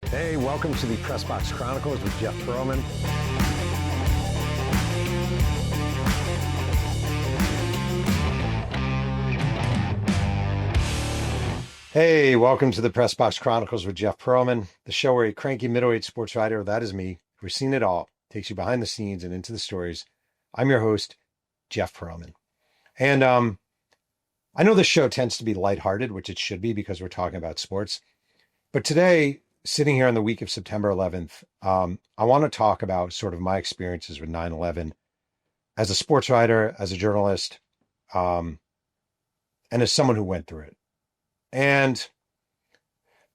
Hey, welcome to the Press Box Chronicles with Jeff Pearlman. Hey, welcome to the Press Box Chronicles with Jeff Pearlman, the show where a cranky middleweight sports writer, that is me, who's seen it all, takes you behind the scenes and into the stories. I'm your host, Jeff Pearlman. And I know this show tends to be lighthearted, which it should be because we're talking about sports. But today, sitting here on the week of September 11th, I want to talk about sort of my experiences with 9/11 as a sports writer, as a journalist, and as someone who went through it. And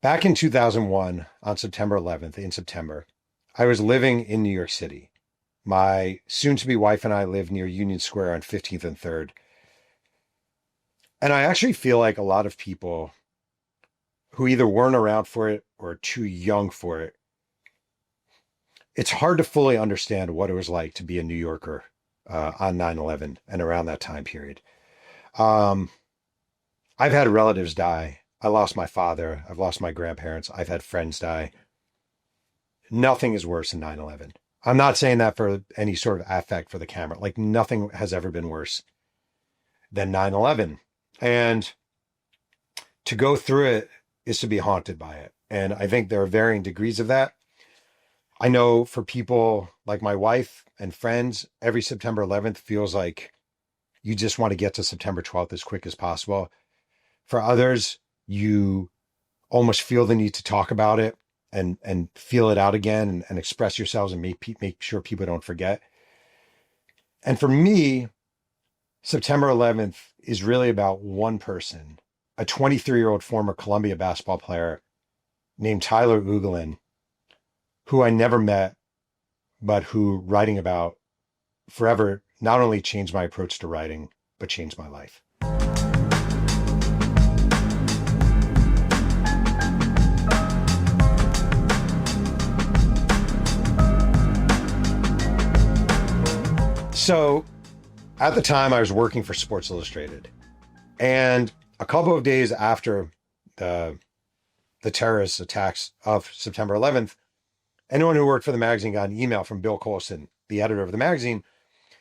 back in 2001, on September 11th, in September, I was living in New York City. My soon-to-be wife and I lived near Union Square on 15th and 3rd. And I actually feel like a lot of people who either weren't around for it or are too young for it, it's hard to fully understand what it was like to be a New Yorker on 9/11 and around that time period. I've had relatives die. I lost my father. I've lost my grandparents. I've had friends die. Nothing is worse than 9/11. I'm not saying that for any sort of affect for the camera. Like nothing has ever been worse than 9/11. And to go through it is to be haunted by it. And I think there are varying degrees of that. I know for people like my wife and friends, every September 11th feels like you just want to get to September 12th as quick as possible. For others, you almost feel the need to talk about it and feel it out again and express yourselves and make sure people don't forget. And for me, September 11th is really about one person, a 23-year-old former Columbia basketball player named Tyler Ugolyn, who I never met, but who writing about forever not only changed my approach to writing, but changed my life. So at the time I was working for Sports Illustrated, and a couple of days after the terrorist attacks of September 11th, anyone who worked for the magazine got an email from Bill Colson, the editor of the magazine,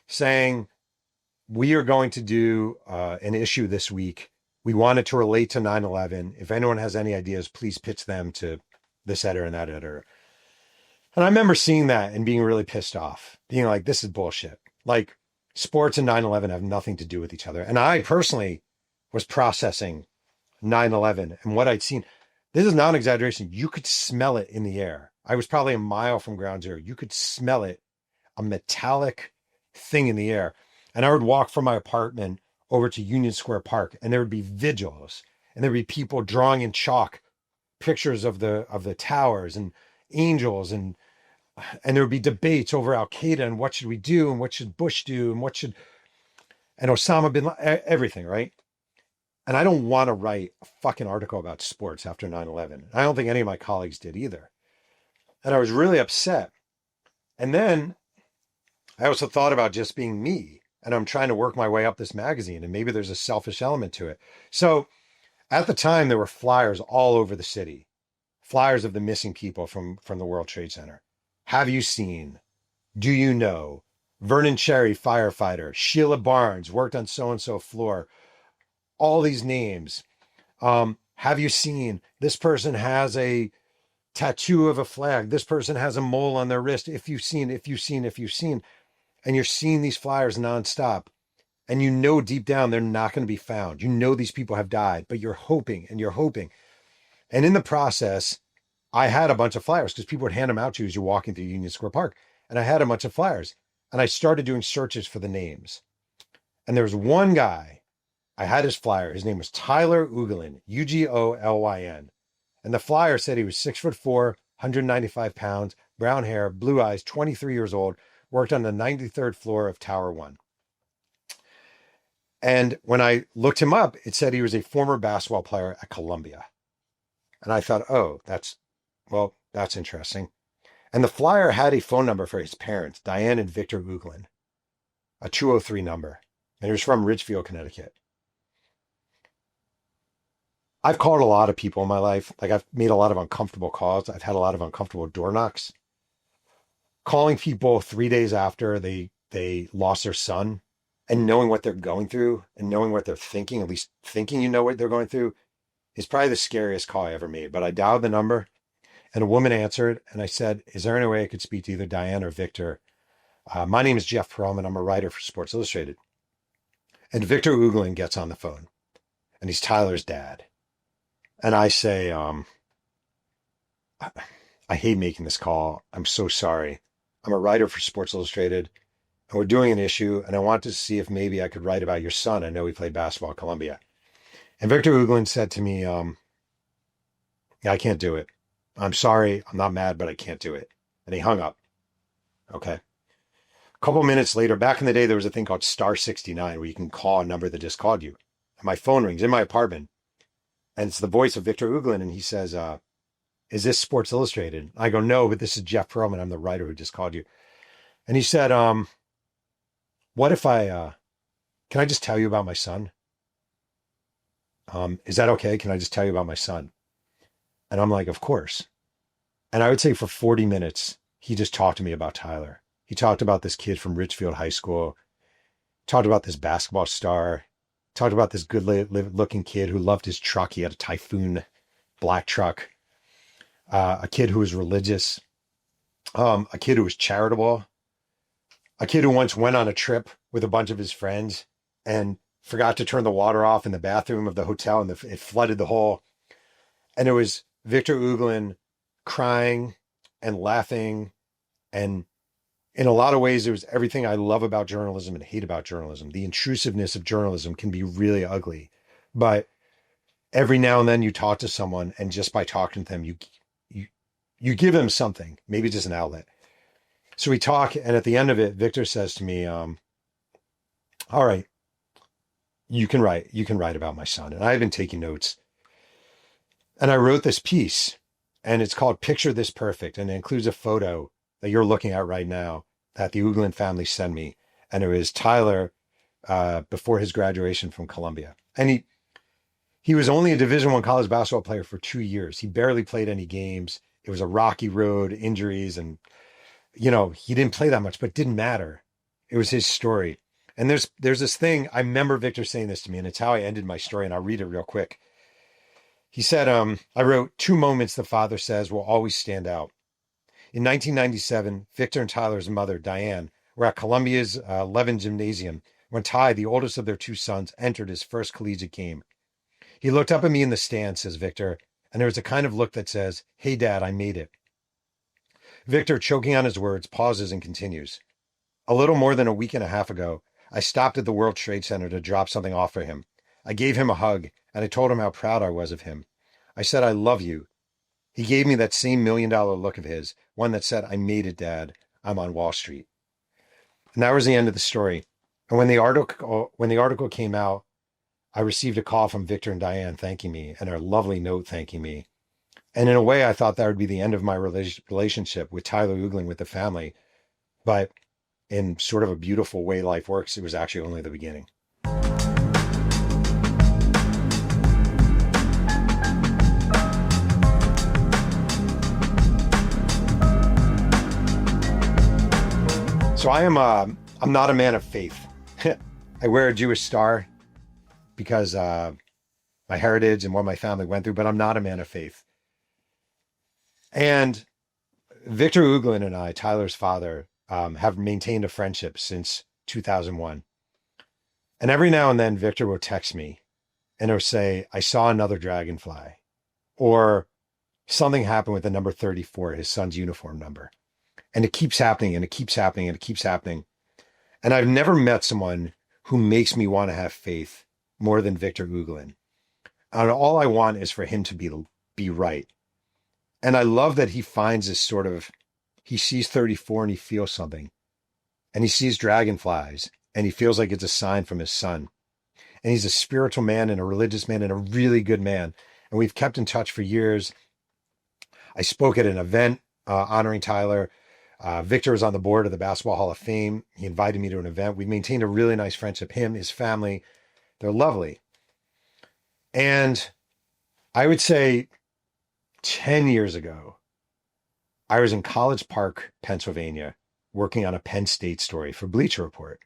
saying, we are going to do an issue this week. We want it to relate to 9/11. If anyone has any ideas, please pitch them to this editor and that editor. And I remember seeing that and being really pissed off, being like, this is bullshit. Like sports and 9/11 have nothing to do with each other. And I personally was processing 9/11 and what I'd seen. This is not an exaggeration. You could smell it in the air. I was probably a mile from ground zero. You could smell it, a metallic thing in the air. And I would walk from my apartment over to Union Square Park, and there would be vigils, and there would be people drawing in chalk pictures of the towers and angels, and there would be debates over Al Qaeda and what should we do and what should Bush do and and Osama bin Laden, everything, right? And I don't want to write a fucking article about sports after 9/11. I don't think any of my colleagues did either. And I was really upset. And then I also thought about just being me. And I'm trying to work my way up this magazine. And maybe there's a selfish element to it. So at the time, there were flyers all over the city. Flyers of the missing people from the World Trade Center. Have you seen? Do you know? Vernon Cherry, firefighter. Sheila Barnes worked on so-and-so floor. All these names. Have you seen? This person has a tattoo of a flag. This person has a mole on their wrist. If you've seen. And you're seeing these flyers nonstop. And you know deep down they're not going to be found. You know these people have died, but you're hoping and you're hoping. And in the process, I had a bunch of flyers because people would hand them out to you as you're walking through Union Square Park. And I had a bunch of flyers. And I started doing searches for the names. And there was one guy. I had his flyer. His name was Tyler Ugolyn, Ugolyn. And the flyer said he was 6'4", 195 pounds, brown hair, blue eyes, 23 years old, worked on the 93rd floor of Tower 1. And when I looked him up, it said he was a former basketball player at Columbia. And I thought, oh, that's interesting. And the flyer had a phone number for his parents, Diane and Victor Ugolyn, a 203 number. And he was from Ridgefield, Connecticut. I've called a lot of people in my life. Like I've made a lot of uncomfortable calls. I've had a lot of uncomfortable door knocks. Calling people 3 days after they lost their son and knowing what they're going through and knowing what they're thinking, at least thinking you know what they're going through, is probably the scariest call I ever made. But I dialed the number and a woman answered and I said, is there any way I could speak to either Diane or Victor? My name is Jeff Pearlman. I'm a writer for Sports Illustrated. And Victor Ugolyn gets on the phone and he's Tyler's dad. And I say, I hate making this call. I'm so sorry. I'm a writer for Sports Illustrated and we're doing an issue and I want to see if maybe I could write about your son. I know he played basketball at Columbia. And Victor Ugolyn said to me, yeah, I can't do it. I'm sorry. I'm not mad, but I can't do it. And he hung up. Okay. A couple minutes later, back in the day, there was a thing called Star 69 where you can call a number that just called you. And my phone rings in my apartment and it's the voice of Victor Ugolyn. And he says, is this Sports Illustrated? I go, no, but this is Jeff Pearlman. I'm the writer who just called you. And he said, what if can I just tell you about my son? Is that okay? Can I just tell you about my son? And I'm like, of course. And I would say for 40 minutes, he just talked to me about Tyler. He talked about this kid from Richfield High School, talked about this basketball star, talked about this good looking kid who loved his truck. He had a Typhoon black truck, a kid who was religious, a kid who was charitable, a kid who once went on a trip with a bunch of his friends and forgot to turn the water off in the bathroom of the hotel and it flooded the whole. And it was Victor Ugolyn crying and laughing. And in a lot of ways, it was everything I love about journalism and hate about journalism. The intrusiveness of journalism can be really ugly. But every now and then you talk to someone and just by talking to them, you give them something, maybe just an outlet. So we talk. And at the end of it, Victor says to me, all right, you can write about my son. And I've been taking notes. And I wrote this piece and it's called Picture This Perfect. And it includes a photo that you're looking at right now that the Ugolyn family sent me. And it was Tyler before his graduation from Columbia. And he was only a Division I college basketball player for 2 years. He barely played any games. It was a rocky road, injuries. And, he didn't play that much, but it didn't matter. It was his story. And there's this thing, I remember Victor saying this to me and it's how I ended my story. And I'll read it real quick. He said, I wrote 2 moments the father says will always stand out. In 1997, Victor and Tyler's mother, Diane, were at Columbia's Levin Gymnasium when Ty, the oldest of their 2 sons, entered his first collegiate game. He looked up at me in the stand, says Victor, and there was a kind of look that says, hey, Dad, I made it. Victor, choking on his words, pauses and continues. A little more than a week and a half ago, I stopped at the World Trade Center to drop something off for him. I gave him a hug, and I told him how proud I was of him. I said, I love you. He gave me that same $1 million look of his, one that said, I made it, Dad. I'm on Wall Street. And that was the end of the story. And when the article came out, I received a call from Victor and Diane thanking me and a lovely note thanking me. And in a way, I thought that would be the end of my relationship with Tyler Ugolyn, with the family. But in sort of a beautiful way life works, it was actually only the beginning. So I'm not a man of faith. I wear a Jewish star because my heritage and what my family went through, but I'm not a man of faith. And Victor Ugolyn and I, Tyler's father, have maintained a friendship since 2001. And every now and then Victor will text me and he'll say, I saw another dragonfly, or something happened with the number 34, his son's uniform number. And it keeps happening and it keeps happening and it keeps happening. And I've never met someone who makes me want to have faith more than Victor Ugolyn. And all I want is for him to be right. And I love that he finds this sort of, he sees 34 and he feels something. And he sees dragonflies and he feels like it's a sign from his son. And he's a spiritual man and a religious man and a really good man. And we've kept in touch for years. I spoke at an event honoring Tyler. Victor was on the board of the Basketball Hall of Fame. He invited me to an event. We maintained a really nice friendship. Him, his family, they're lovely. And I would say 10 years ago, I was in College Park, Pennsylvania, working on a Penn State story for Bleacher Report.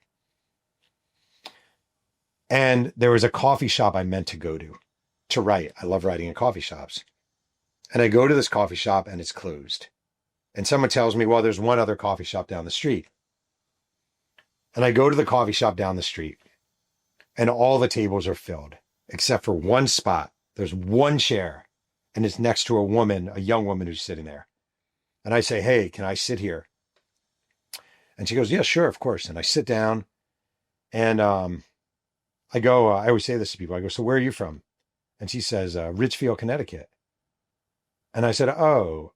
And there was a coffee shop I meant to go to write. I love writing in coffee shops. And I go to this coffee shop and it's closed. And someone tells me, well, there's one other coffee shop down the street. And I go to the coffee shop down the street and all the tables are filled except for one spot. There's one chair and it's next to a young woman who's sitting there. And I say, hey, can I sit here? And she goes, yeah, sure, of course. And I sit down and I go, I always say this to people. I go, so where are you from? And she says, Ridgefield, Connecticut. And I said, oh,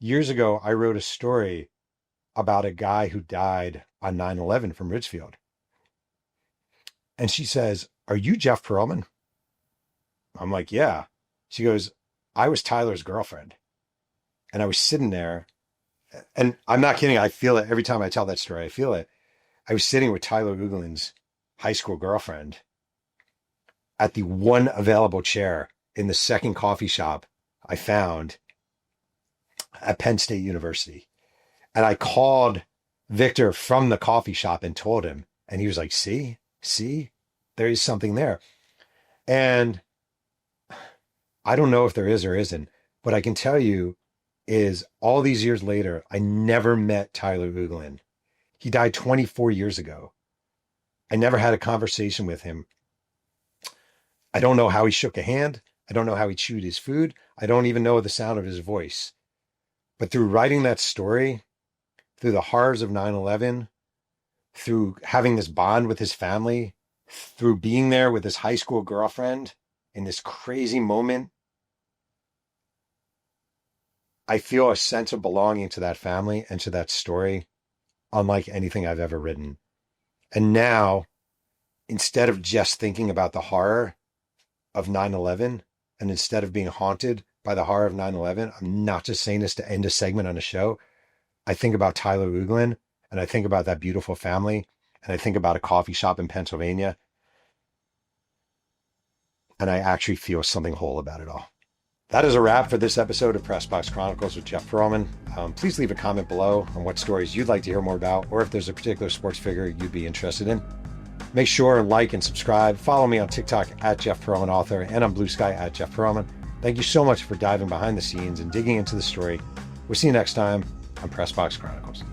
years ago, I wrote a story about a guy who died on 9/11 from Ridgefield. And she says, are you Jeff Pearlman? I'm like, yeah. She goes, I was Tyler's girlfriend. And I was sitting there, and I'm not kidding. I feel it every time I tell that story. I feel it. I was sitting with Tyler Ugolyn's high school girlfriend at the one available chair in the second coffee shop I found at Penn State University. And I called Victor from the coffee shop and told him, and he was like, see, there is something there. And I don't know if there is or isn't, but I can tell you is all these years later, I never met Tyler Ugolyn. He died 24 years ago. I never had a conversation with him. I don't know how he shook a hand. I don't know how he chewed his food. I don't even know the sound of his voice. But through writing that story, through the horrors of 9/11, through having this bond with his family, through being there with his high school girlfriend in this crazy moment, I feel a sense of belonging to that family and to that story, unlike anything I've ever written. And now, instead of just thinking about the horror of 9/11, and instead of being haunted by the horror of 9/11, I'm not just saying this to end a segment on a show. I think about Tyler Ugolyn, and I think about that beautiful family, and I think about a coffee shop in Pennsylvania, and I actually feel something whole about it all. That is a wrap for this episode of Press Box Chronicles with Jeff Pearlman. Please leave a comment below on what stories you'd like to hear more about, or if there's a particular sports figure you'd be interested in. Make sure and like and subscribe. Follow me on TikTok at Jeff Pearlman Author and on Bluesky at Jeff Pearlman. Thank you so much for diving behind the scenes and digging into the story. We'll see you next time on Press Box Chronicles.